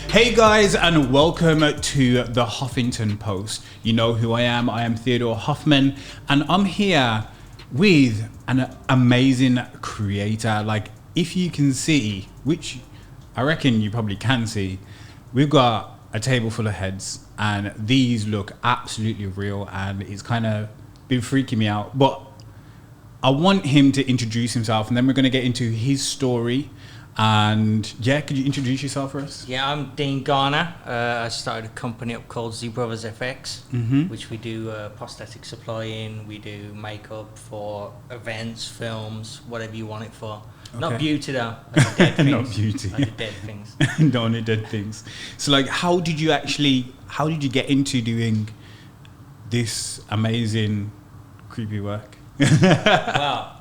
Hey guys, and welcome to the Hoffington Post. You know who I am Theodore Hoffman, and I'm here with an amazing creator. Like, if you can see, which I reckon you probably can see, we've got a table full of heads, and these look absolutely real, and it's kind of been freaking me out. But I want him to introduce himself, and then we're going to get into his story. And yeah, could you introduce yourself for us? Yeah, I'm Dean Gardner. I started a company up called Z Brothers FX, which we do prosthetic supply in. We do makeup for events, films, whatever you want it for. Okay. Not beauty though. I do dead things. Not beauty. I do dead things. Not only dead things. So like, how did you get into doing this amazing creepy work? Well,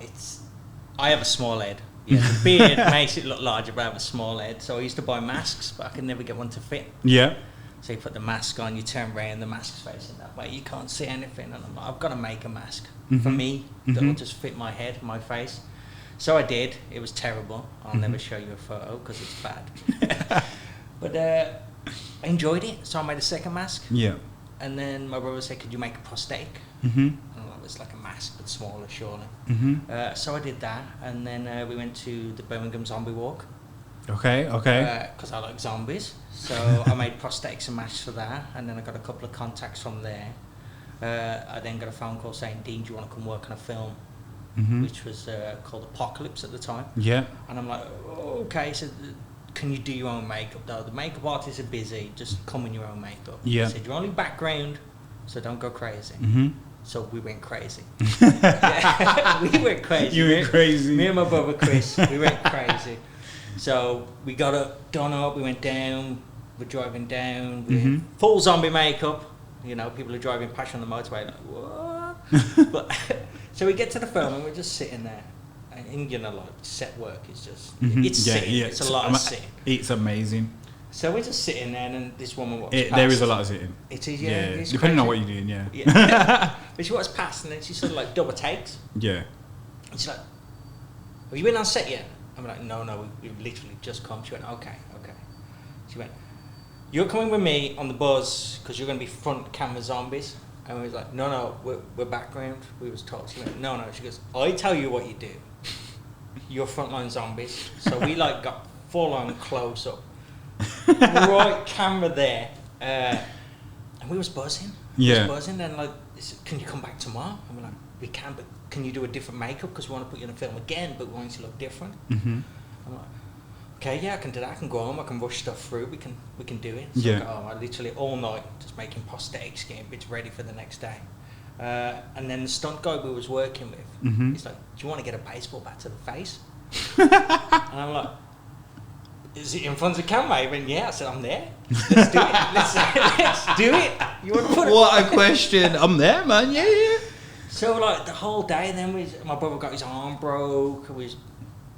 I have a small head. Yeah, the beard makes it look larger, but I have a small head. So I used to buy masks, but I could never get one to fit. Yeah. So you put the mask on, you turn around, the mask's facing that way. You can't see anything. And I'm like, I've got to make a mask for me that will just fit my head, my face. So I did. It was terrible. I'll never show you a photo because it's bad. But I enjoyed it. So I made a second mask. Yeah. And then my brother said, could you make a prosthetic? It's like a mask but smaller, surely. So I did that, and then we went to the Birmingham Zombie Walk. Okay. Because I like zombies, so I made prosthetics and masks for that, and then I got a couple of contacts from there. I then got a phone call saying, Dean, do you want to come work on a film? Which was called Apocalypse at the time. Yeah. And I'm like, oh, okay, so can you do your own makeup though? The makeup artists are busy, just come in your own makeup. Yeah. He said, you're only background, so don't go crazy. So we went crazy. We went crazy. You went crazy. Me and my brother Chris, we went crazy. So we got done up, we went down, we're driving down, we had full zombie makeup. You know, people are driving past on the motorway like, what? But so we get to the film and we're just sitting there. And you know, like, set work is just, it's sitting. Yeah. It's a lot of sitting. It's amazing. So we're just sitting there, and this woman walks past. There is a lot of sitting. It is, yeah. It's depending crazy. on what you're doing, yeah. But she walks past, and then she sort of like double takes. Yeah. And she's like, have you been on set yet? I'm like, no, we've literally just come. She went, okay. She went, you're coming with me on the bus because you're going to be front camera zombies. And we was like, no, we're background. We was told. She went, no. She goes, I tell you what you do. You're frontline zombies. So we like got full on close up. Right camera there, and we was buzzing. And like, can you come back tomorrow? And we're like, we can, but can you do a different makeup because we want to put you in a film again, but we want you to look different. I'm like, okay, yeah, I can do that. I can go home. I can rush stuff through. We can do it. So I literally all night just making prosthetics, getting bits ready for the next day. And then the stunt guy we was working with, he's like, do you want to get a baseball bat to the face? And I'm like, is it in front of the camera? He went, yeah. I said, I'm there. Let's do it. Let's do it. You want to put What a question. I'm there, man. Yeah. So like the whole day, and then my brother got his arm broke. We was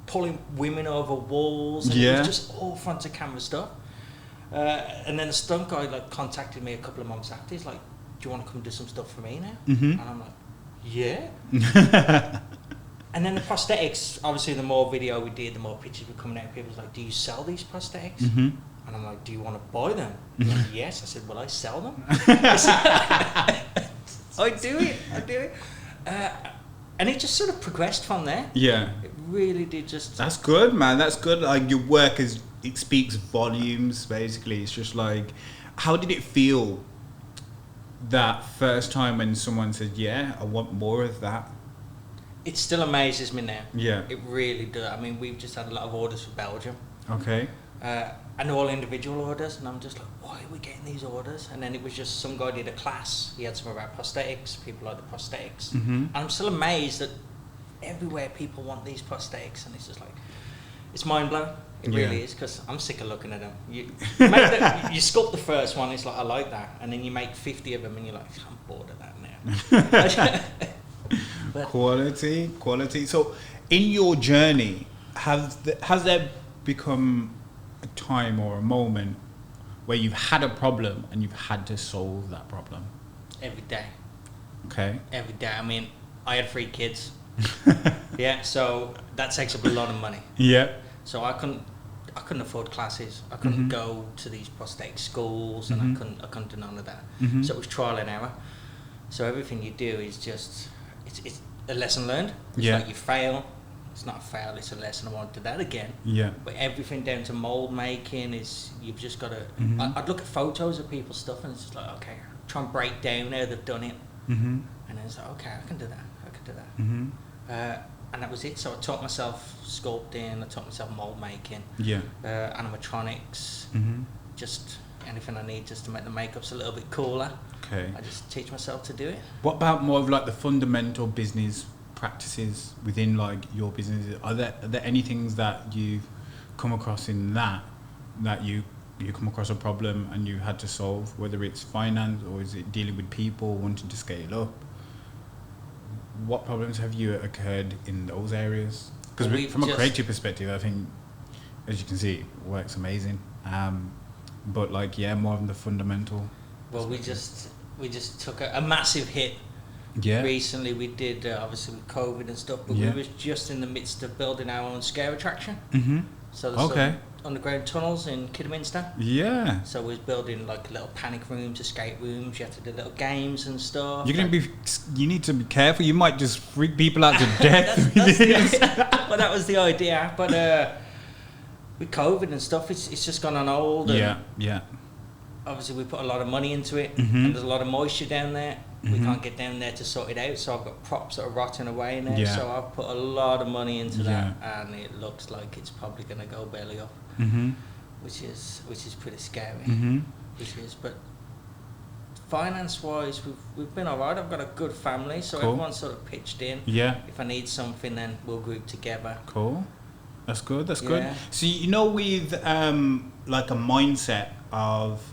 pulling women over walls. And it was just all front of camera stuff. And then the stunt guy like contacted me a couple of months after. He's like, do you want to come do some stuff for me now? And I'm like, yeah. And then the prosthetics, obviously the more video we did, the more pictures were coming out. People was like, do you sell these prosthetics? And I'm like, do you want to buy them? Like, yes. I said, will I sell them? I do it. And it just sort of progressed from there. Yeah. It really did just... That's good, man. That's good. Like, your work it speaks volumes, basically. It's just like, how did it feel that first time when someone said, yeah, I want more of that? It still amazes me now. Yeah. It really does. I mean, we've just had a lot of orders for Belgium. Okay. And all individual orders, and I'm just like, why are we getting these orders? And then it was just some guy did a class. He had some about prosthetics. People like the prosthetics. And I'm still amazed that everywhere people want these prosthetics, and it's just like, it's mind blowing. It really is, because I'm sick of looking at them. You sculpt the first one, it's like, I like that, and then you make 50 of them, and you're like, I'm bored of that now. But quality. So, in your journey, has there become a time or a moment where you've had a problem and you've had to solve that problem? Every day. Okay. Every day. I mean, I had 3 kids. Yeah, so that takes up a lot of money. Yeah. So I couldn't afford classes. I couldn't go to these prosthetic schools, and I couldn't do none of that. So it was trial and error. So everything you do is just it's a lesson learned. It's like you fail. It's not a fail. It's a lesson. I want to do that again. Yeah. But everything down to mold making is you've just got to. I'd look at photos of people's stuff, and it's just like, okay, try and break down how they've done it. And then it's like, okay, I can do that. I can do that. And that was it. So I taught myself sculpting. I taught myself mold making. Yeah. Animatronics. Just anything I need just to make the makeups a little bit cooler. Okay. I just teach myself to do it. What about more of like the fundamental business practices within like your business? Are there any things that you've come across in that you come across a problem and you had to solve, whether it's finance or is it dealing with people wanting to scale up? What problems have you occurred in those areas? Because from a creative perspective, I think, as you can see, it works amazing. But like, more of the fundamental. Well, we just took a massive hit. Yeah. Recently, we did obviously with COVID and stuff, but we was just in the midst of building our own scare attraction. So there's some underground tunnels in Kidderminster. Yeah. So we was building like little panic rooms, escape rooms. You have to do little games and stuff. You need to be careful. You might just freak people out to death. Well, that was the idea. But with COVID and stuff, it's just gone on hold. Yeah. Obviously, we put a lot of money into it, and there's a lot of moisture down there. We can't get down there to sort it out, so I've got props that are rotting away now. Yeah. So I've put a lot of money into that, and it looks like it's probably going to go belly up, which is pretty scary. But finance-wise, we've been all right. I've got a good family, so everyone's sort of pitched in. Yeah. If I need something, then we'll group together. Cool. That's good. Good. So with like a mindset of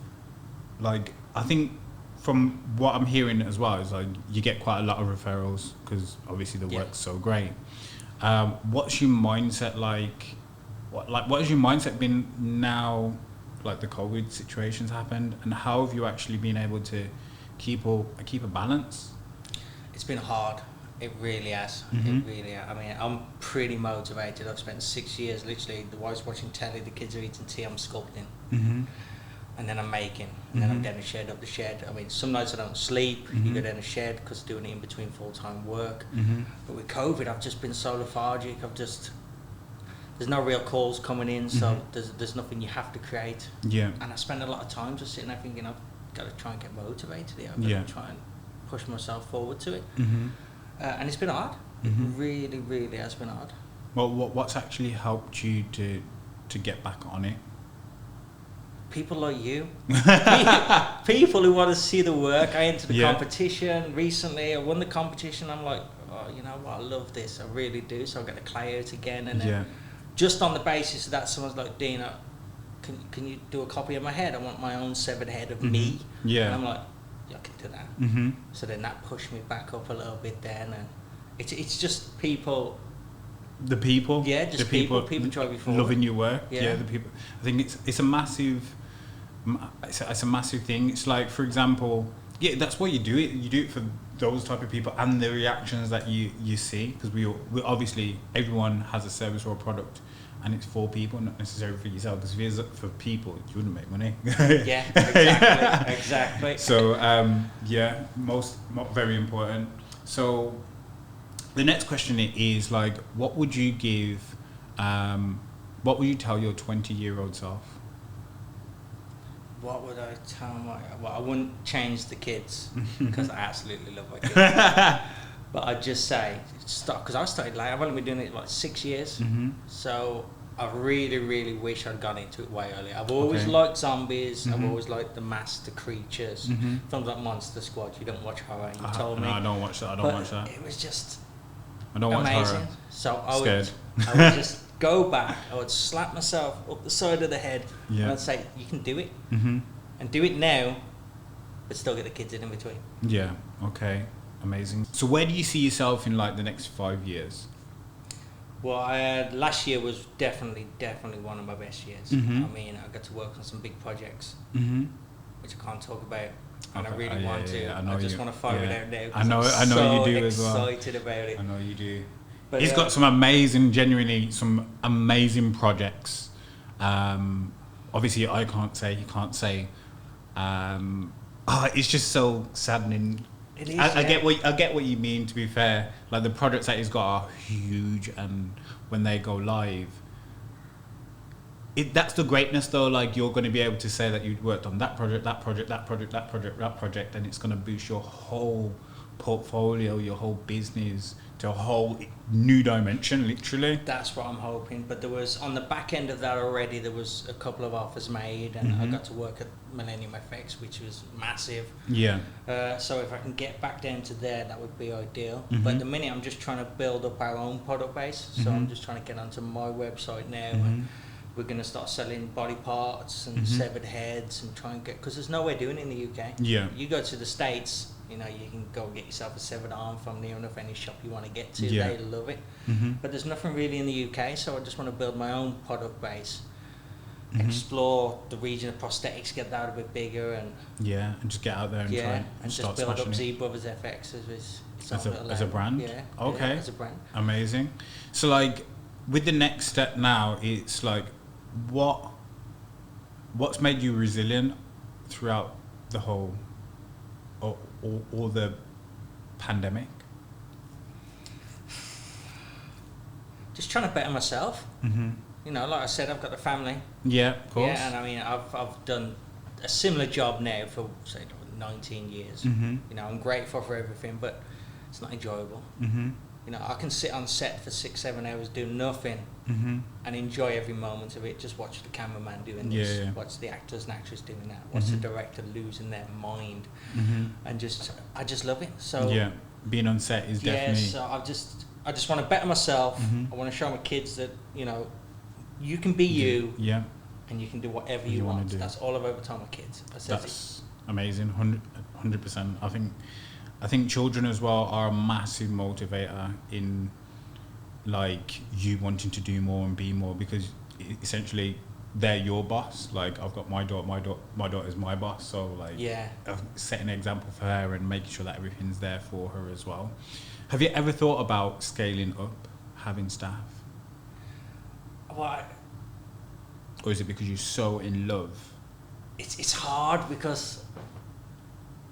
like, I think from what I'm hearing as well is like you get quite a lot of referrals because obviously the work's so great. What's your mindset like? What has your mindset been now? Like the COVID situation's happened, and how have you actually been able to keep a balance? It's been hard. It really has. It really has. I mean, I'm pretty motivated. I've spent 6 years literally. The wife's watching telly, the kids are eating tea. I'm sculpting. And then I'm making, and then I'm down up the shed. I mean, some nights I don't sleep. You go down the shed because doing it in between full-time work. But with COVID, I've just been so lethargic. There's no real calls coming in, so there's nothing you have to create. Yeah. And I spend a lot of time just sitting there thinking, I've got to try and get motivated here. I've got to try and push myself forward to it. And it's been hard. It really, really has been hard. Well, what's actually helped you to get back on it? People like you. People who want to see the work. I entered the competition recently. I won the competition. I'm like, oh, you know what? I love this. I really do. So I'll get the clay out again. And then just on the basis of that, someone's like, Dina, can you do a copy of my head? I want my own severed head of me. Yeah. And I'm like, yeah, I can do that. So then that pushed me back up a little bit then. And it's just people. The people? Yeah, just the people drive you forward. Loving your work. Yeah, the people. I think it's a massive... It's a massive thing. It's like, for example, that's why you do it. You do it for those type of people and the reactions that you see, because we obviously everyone has a service or a product, and it's for people, not necessarily for yourself. Because if it was for people, you wouldn't make money. Exactly. So very important. So the next question is like, what would you tell your 20-year-old self? What would I tell my... Well, I wouldn't change the kids because I absolutely love my kids. But I'd just say, stop, because I started late. I've only been doing it like 6 years. So I really, really wish I'd gone into it way earlier. I've always liked zombies. I've always liked the master creatures. Films like Monster Squad. You don't watch horror, you told me. No, I don't watch that. I don't watch that. It was just amazing. Watch horror. So I would just go back. I would slap myself up the side of the head and I'd say, you can do it. And do it now, but still get the kids in between. Yeah, okay. Amazing. So where do you see yourself in like the next 5 years? Well, last year was definitely one of my best years. I mean, I got to work on some big projects, which I can't talk about. And I really want to. I just want to fire it out now. I know you do as well. I'm excited about it. I know you do. But, he's got genuinely some amazing projects. Obviously, he can't say. It's just so saddening. It is, I get what you mean. To be fair, like the projects that he's got are huge, and when they go live, that's the greatness though. Like you're going to be able to say that you worked on that project, and it's going to boost your whole portfolio, your whole business to a whole new dimension, literally. That's what I'm hoping. But there was, on the back end of that already, there was a couple of offers made, and I got to work at Millennium FX, which was massive. Yeah. So if I can get back down to there, that would be ideal. But at the minute, I'm just trying to build up our own product base. So I'm just trying to get onto my website now, and we're going to start selling body parts and severed heads and try and get, because there's nowhere doing it in the UK. Yeah. You go to the States, you know, you can go get yourself a severed arm from near enough any shop you want to get to. Yeah. They love it. But there's nothing really in the UK, so I just want to build my own product base, explore the region of prosthetics, get that a bit bigger, and and just get out there and try and just start build up smashing it. Z Brothers FX As a brand? Yeah. Okay. Yeah, as a brand. Amazing. So like with the next step now, it's like what's made you resilient throughout the whole or the pandemic? Just trying to better myself. You know, like I said, I've got the family. Yeah, of course. Yeah, and I mean, I've done a similar job now for say 19 years. You know, I'm grateful for everything, but it's not enjoyable. You know, I can sit on set for 6-7 hours, do nothing, and enjoy every moment of it. Just watch the cameraman doing this, watch the actors and actresses doing that, watch the director losing their mind, and I just love it. So being on set is definitely. So I just want to better myself. I want to show my kids that, you know, you can be you, and you can do whatever you want. That's all I've ever told my kids. That's amazing, 100%. I think children as well are a massive motivator in like you wanting to do more and be more, because essentially they're your boss. Like I've got my daughter is my boss, so like setting an example for her and making sure that everything's there for her as well. Have you ever thought about scaling up, having staff? Well, or is it because you're so in love? It's hard because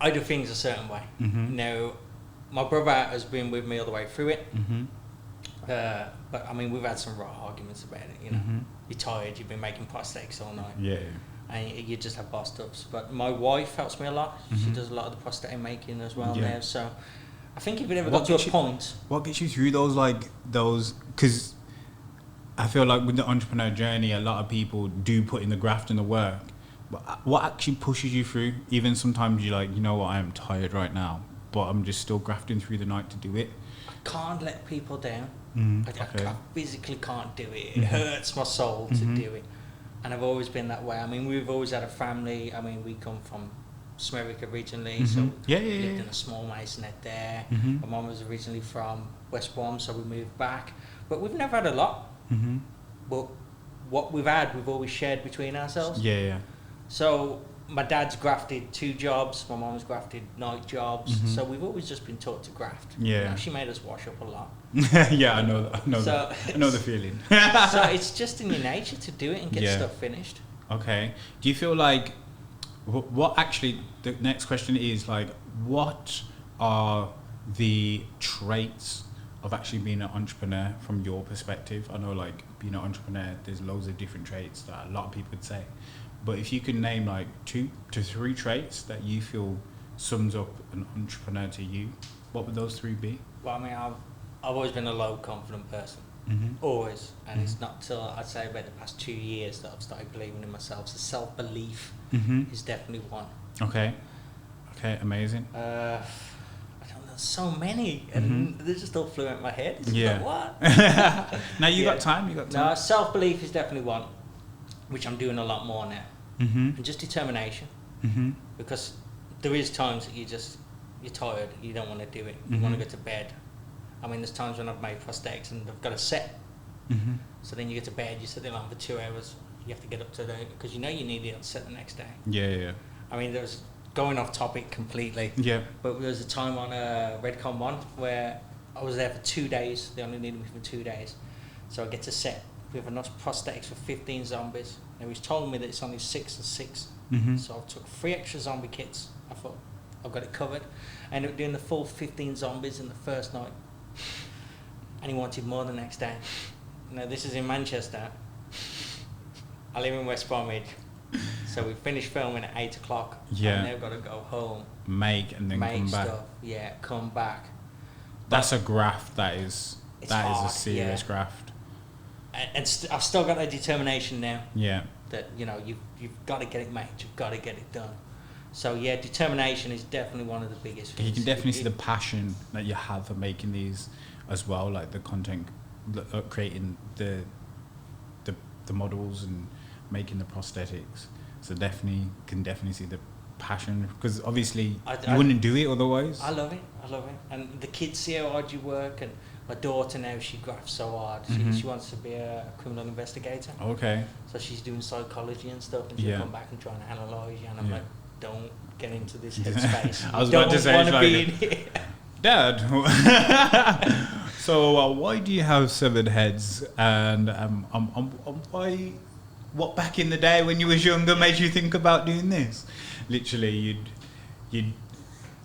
I do things a certain way. Now, my brother has been with me all the way through it. But I mean, we've had some raw arguments about it. You know, you're tired. You've been making prosthetics all night. Yeah. And you just have bust ups. But my wife helps me a lot. She does a lot of the prosthetic making as well now. So I think if it ever got to a point. What gets you through those? Because I feel like with the entrepreneur journey, a lot of people do put in the graft and the work. What actually pushes you through? Even sometimes you're like, you know what, I am tired right now, but I'm just still grafting through the night to do it. I can't let people down. I physically can't do it. It hurts my soul to do it. And I've always been that way. I mean, we've always had a family. I mean, we come from Smerick originally, so we lived in a small masonette there. My mum was originally from West Brom, so we moved back. But we've never had a lot. But what we've had, we've always shared between ourselves. So my dad's grafted 2 jobs, my mom's grafted night jobs, so we've always just been taught to graft. You know, she made us wash up a lot. I know the feeling. So it's just in your nature to do it and get stuff finished. Okay. Do you feel like, what actually, the next question is like, what are the traits of actually being an entrepreneur from your perspective? I know like being an entrepreneur, there's loads of different traits that a lot of people would say. But if you could name like 2 to 3 traits that you feel sums up an entrepreneur to you, what would those 3 be? Well, I mean, I've always been a low confident person, always. And it's not till I'd say about the past 2 years that I've started believing in myself. So self-belief is definitely one. Okay, amazing. I don't know, so many, and they just all flew out my head. It's like, what? Now you got time. No, self-belief is definitely one, which I'm doing a lot more now. And just determination, because there is times that you're tired, you don't want to do it, you want to go to bed. I mean, there's times when I've made prosthetics and I've got a set, so then you get to bed, you sit there for 2 hours, you have to get up to because you know you need it on set the next day. I mean, there's going off topic completely, but there was a time on Redcon 1 where I was there for 2 days. They only needed me for 2 days. So I get to set. We have enough prosthetics for 15 zombies. And he's told me that it's only 6 and 6. Mm-hmm. So I took 3 extra zombie kits. I thought, I've got it covered. I ended up doing the full 15 zombies in the first night. And he wanted more the next day. Now, this is in Manchester. I live in West Bromwich. So we finished filming at 8 o'clock. Yeah. And they've got to go home. Make and then come back. Stuff. Yeah, come back. That's a graft. That is hard, a serious graft. And I've still got that determination now. Yeah. That, you know, you've got to get it made. You've got to get it done. So yeah, determination is definitely one of the biggest things. You can definitely see the passion that you have for making these as well, like the content, creating the models and making the prosthetics. So can definitely see the passion, because obviously you wouldn't do it otherwise. I love it, and the kids see how hard you work. And my daughter now, she grafts so hard. She wants to be a criminal investigator. Okay. So she's doing psychology and stuff, and she'll come back and try and analyse you. And I'm like, don't get into this headspace. I was about to say, like, Dad. So why do you have 7 heads? And why? What back in the day when you was younger made you think about doing this? Literally,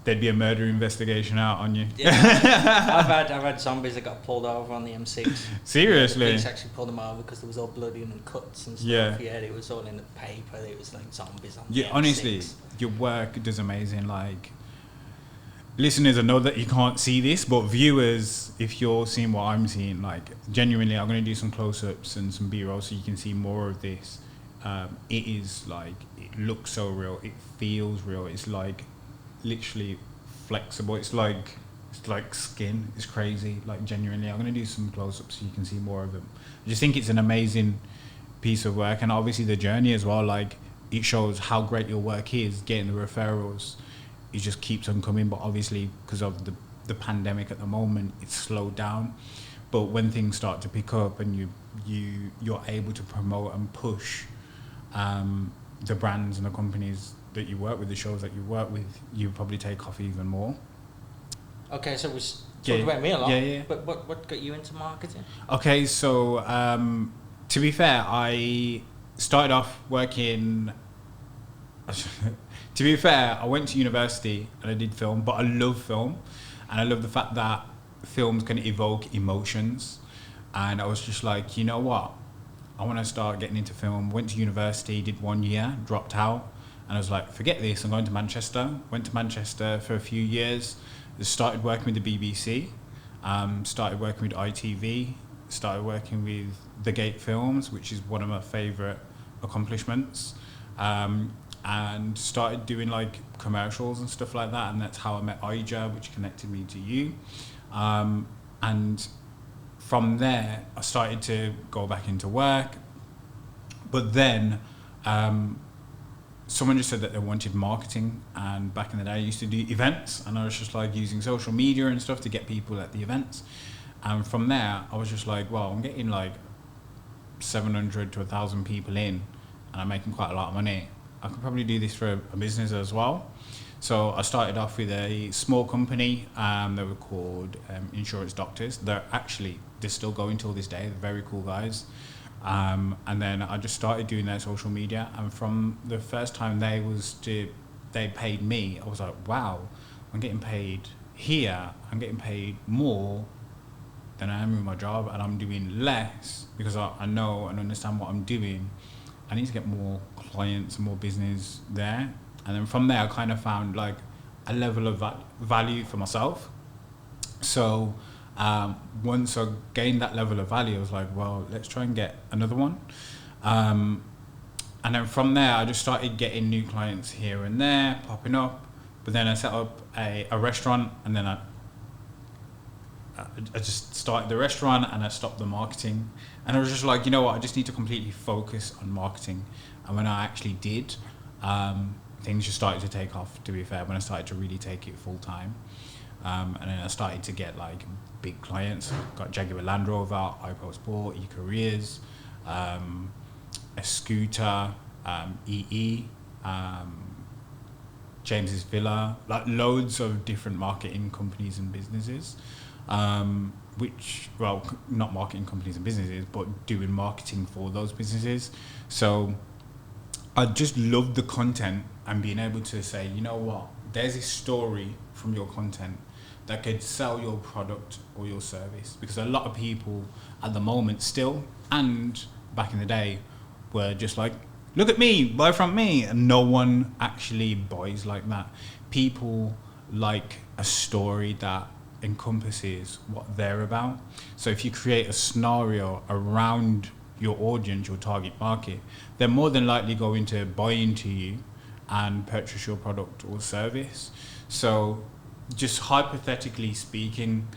there'd be a murder investigation out on you. Yeah, I've had zombies that got pulled over on the M6. Seriously? The police actually pulled them over because there was all blood and cuts and stuff. Yeah. Yeah, it was all in the paper. It was like zombies on the M6. Honestly, your work does amazing. Like, listeners, I know that you can't see this, but viewers, if you're seeing what I'm seeing, like, genuinely, I'm going to do some close-ups and some B-roll so you can see more of this. It is like, it looks so real. It feels real. It's like literally flexible. It's like skin. It's crazy. Like, genuinely, I'm going to do some close-ups so you can see more of them. I just think it's an amazing piece of work, and obviously the journey as well. Like, it shows how great your work is. Getting the referrals, it just keeps on coming. But obviously, because of the pandemic at the moment, it's slowed down. But when things start to pick up and you're able to promote and push the brands and the companies that you work with, the shows that you work with, you probably take off even more. Okay, so we talked about me a lot. Yeah. But what got you into marketing? Okay, so to be fair, I started off working. To be fair, I went to university and I did film, but I love film, and I love the fact that films can evoke emotions. And I was just like, you know what? I want to start getting into film. Went to university, did 1 year, dropped out, and I was like, forget this, I'm going to Manchester. Went to Manchester for a few years, started working with the BBC, started working with ITV, started working with The Gate Films, which is one of my favourite accomplishments, and started doing like commercials and stuff like that, and that's how I met Ija, which connected me to you. And from there, I started to go back into work. But then someone just said that they wanted marketing. And back in the day, I used to do events. And I was just like using social media and stuff to get people at the events. And from there, I was just like, well, I'm getting like 700 to 1,000 people in. And I'm making quite a lot of money. I could probably do this for a business as well. So I started off with a small company. They were called Insurance Doctors. They're still going till this day. They're very cool guys. And then I just started doing their social media. And from the first time they paid me, I was like, wow, I'm getting paid here. I'm getting paid more than I am in my job, and I'm doing less because I know and understand what I'm doing. I need to get more clients and more business there. And then from there, I kind of found like a level of value for myself. So once I gained that level of value, I was like, well, let's try and get another one. And then from there, I just started getting new clients here and there, popping up. But then I set up a restaurant, and then I just started the restaurant and I stopped the marketing. And I was just like, you know what, I just need to completely focus on marketing. And when I actually did, things just started to take off, to be fair, when I started to really take it full time. And then I started to get like big clients. Got Jaguar Land Rover, iPod Sport, e-Careers, a scooter, EE, James's Villa, like loads of different marketing companies and businesses. which, well, not marketing companies and businesses, but doing marketing for those businesses. So I just love the content and being able to say, you know what, there's a story from your content that could sell your product or your service. Because a lot of people at the moment still, and back in the day, were just like, look at me, buy from me. And no one actually buys like that. People like a story that encompasses what they're about. So if you create a scenario around your audience, your target market, they're more than likely going to buy into you and purchase your product or service. So just hypothetically speaking,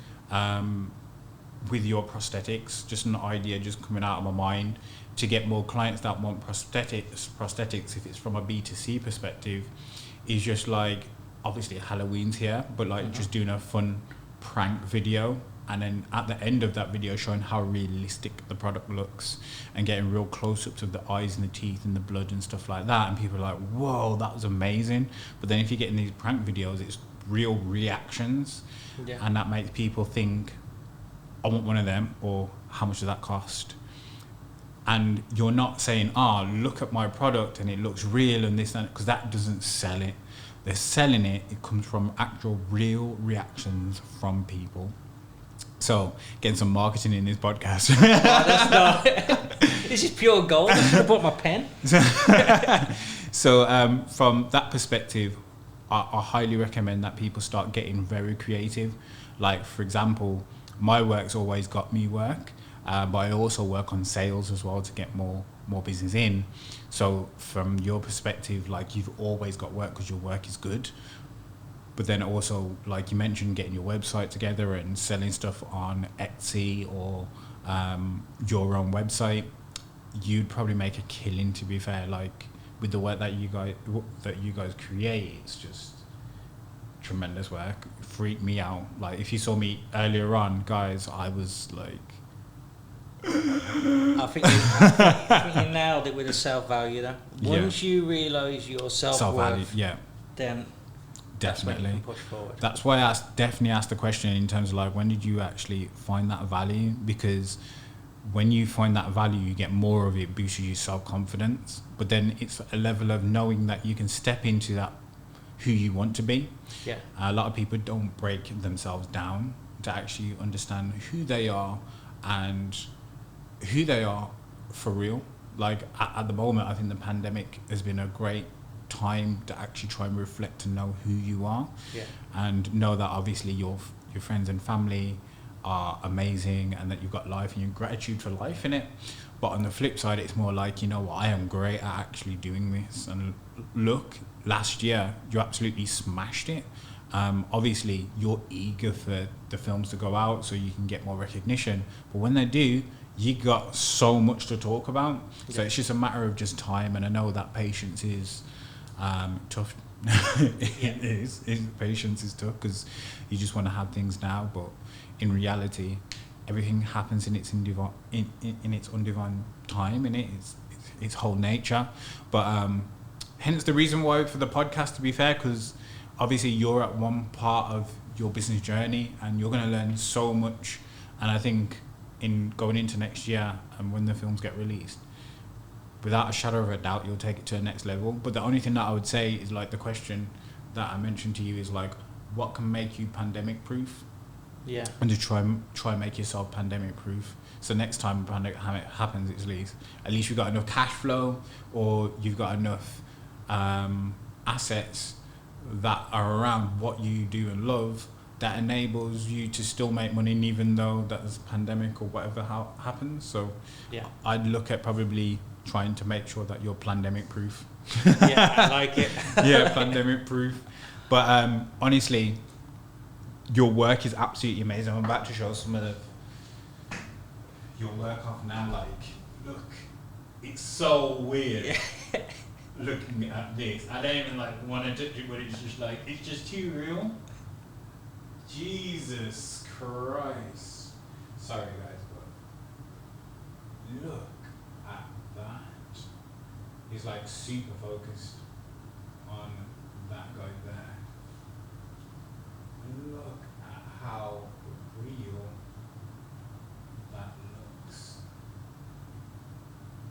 with your prosthetics, just an idea just coming out of my mind, to get more clients that want prosthetics, if it's from a B2C perspective, is just like, obviously Halloween's here, but like just doing a fun prank video, and then at the end of that video showing how realistic the product looks and getting real close-ups of the eyes and the teeth and the blood and stuff like that, and people are like, whoa, that was amazing. But then if you get in these prank videos, it's real reactions, and that makes people think, I want one of them, or how much does that cost? And you're not saying, look at my product and it looks real and this and that, because that doesn't sell it. They're selling it. It comes from actual real reactions from people. So getting some marketing in this podcast. That's not. This is pure gold. I should have bought my pen. So from that perspective, I highly recommend that people start getting very creative. Like, for example, my work's always got me work, but I also work on sales as well to get more business in. So from your perspective, like, you've always got work because your work is good. But then also, like you mentioned, getting your website together and selling stuff on Etsy or your own website, you'd probably make a killing, to be fair. Like, with the work that you guys create, it's just tremendous work. It freaked me out. Like, if you saw me earlier on, guys, I was like, I think you nailed it with the self-value there. Once you realise your self-value, then definitely that's when you can push forward. That's why I definitely asked the question in terms of like, when did you actually find that value? Because when you find that value, you get more of it, boosts your self-confidence. But then it's a level of knowing that you can step into that who you want to be. Yeah. A lot of people don't break themselves down to actually understand who they are and who they are for real. Like, at the moment, I think the pandemic has been a great time to actually try and reflect and know who you are. Yeah. And know that obviously your friends and family are amazing and that you've got life and your gratitude for life in it. But on the flip side, it's more like, you know what, I am great at actually doing this. And look, last year you absolutely smashed it. Obviously you're eager for the films to go out so you can get more recognition, but when they do, you got so much to talk about. So it's just a matter of just time. And I know that patience is tough. It is. Patience is tough because you just want to have things now, but in reality, everything happens in its undivine time, and its whole nature. But hence the reason why for the podcast, to be fair, because obviously you're at one part of your business journey and you're going to learn so much. And I think in going into next year and when the films get released, without a shadow of a doubt, you'll take it to the next level. But the only thing that I would say is, like, the question that I mentioned to you is like, what can make you pandemic proof? Yeah. And to try and make yourself pandemic proof. So next time pandemic happens, at least you've got enough cash flow, or you've got enough assets that are around what you do and love, that enables you to still make money even though there's a pandemic or whatever happens. So yeah, I'd look at probably trying to make sure that you're pandemic proof. Yeah, I like it. Yeah, pandemic proof. But honestly, your work is absolutely amazing. I'm about to show some of your work off now. Like, look, it's so weird looking at this. I don't even like want to touch it, but it's just like, it's just too real. Jesus Christ. Sorry guys, but look at that. He's like super focused on that guy there. Look at how real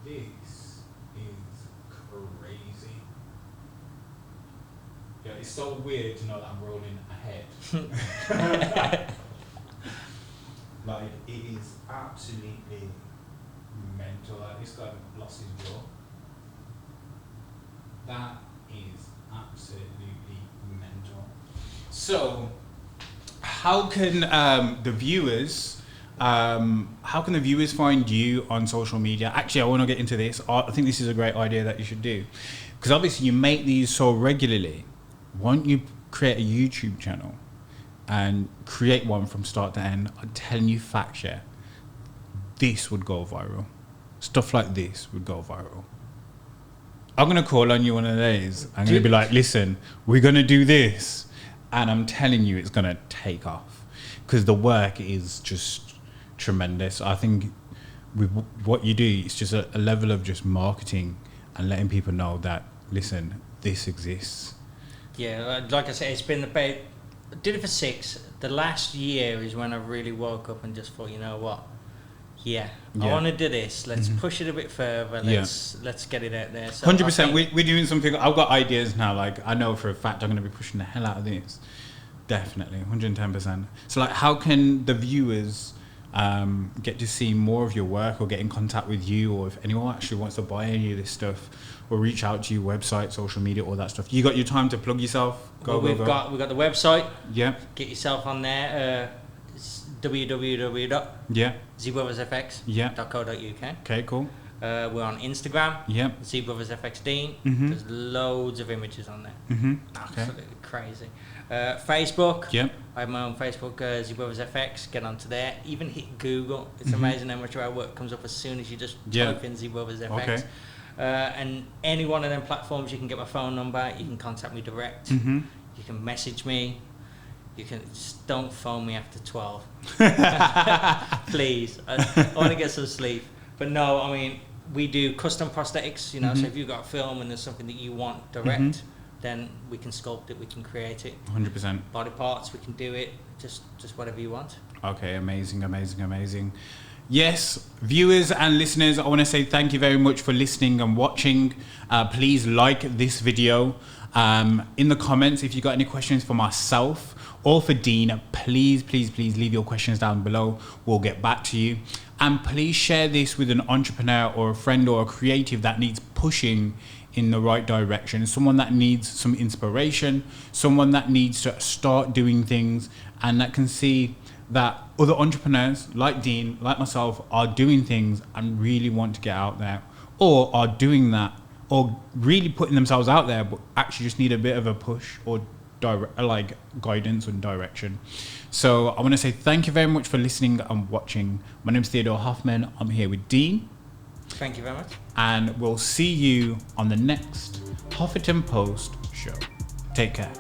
This is crazy. Yeah, it's so weird to know that I'm rolling ahead. Like, it is absolutely mental. Like, this guy lost his jaw. That is absolutely mental. So, how can the viewers find you on social media? Actually, I want to get into this. I think this is a great idea that you should do, because obviously you make these so regularly. Why don't you create a YouTube channel and create one from start to end? I'm telling you, fact share, this would go viral. Stuff like this would go viral. I'm gonna call on you one of the days. I'm gonna be like, listen, we're gonna do this, and I'm telling you, it's gonna take off, because the work is just tremendous. I think with what you do, it's just a level of just marketing and letting people know that, listen, this exists. Yeah, like I said, it's been about. I did it for 6. The last year is when I really woke up and just thought, you know what? Yeah. I want to do this. Let's push it a bit further. Let's get it out there. So 100%. We're doing something. I've got ideas now. Like, I know for a fact I'm going to be pushing the hell out of this. Definitely, 110%. So, like, how can the viewers get to see more of your work, or get in contact with you, or if anyone actually wants to buy any of this stuff, or reach out to your website, social media, all that stuff? You got your time to plug yourself? We've got the website. Yeah. Get yourself on there. It's www.zbrothersfx.co.uk. Okay, cool. We're on Instagram. Yep. ZBrothersFXDean. There's loads of images on there. Okay. Absolutely crazy. Facebook. Yep. I have my own Facebook, ZBrothersFX. Get onto there. Even hit Google. It's amazing how much of our work comes up as soon as you just type in ZBrothersFX. Okay. And any one of them platforms, you can get my phone number. You can contact me direct. You can message me. You can just don't phone me after 12. Please. I want to get some sleep. But no, I mean, we do custom prosthetics, you know, so if you've got a film and there's something that you want direct, then we can sculpt it, we can create it. 100%. Body parts, we can do it, just whatever you want. Okay, amazing. Yes, viewers and listeners, I want to say thank you very much for listening and watching. Please like this video. In the comments, if you got any questions for myself or for Dean, please leave your questions down below. We'll get back to you. And please share this with an entrepreneur or a friend or a creative that needs pushing in the right direction. Someone that needs some inspiration, someone that needs to start doing things, and that can see that other entrepreneurs like Dean, like myself, are doing things and really want to get out there, or are doing that, or really putting themselves out there, but actually just need a bit of a push or like guidance and direction. So I want to say thank you very much for listening and watching. My name is Theodore Hoffman. I'm here with Dean. Thank you very much. And we'll see you on the next Hoffington Post show. Take care.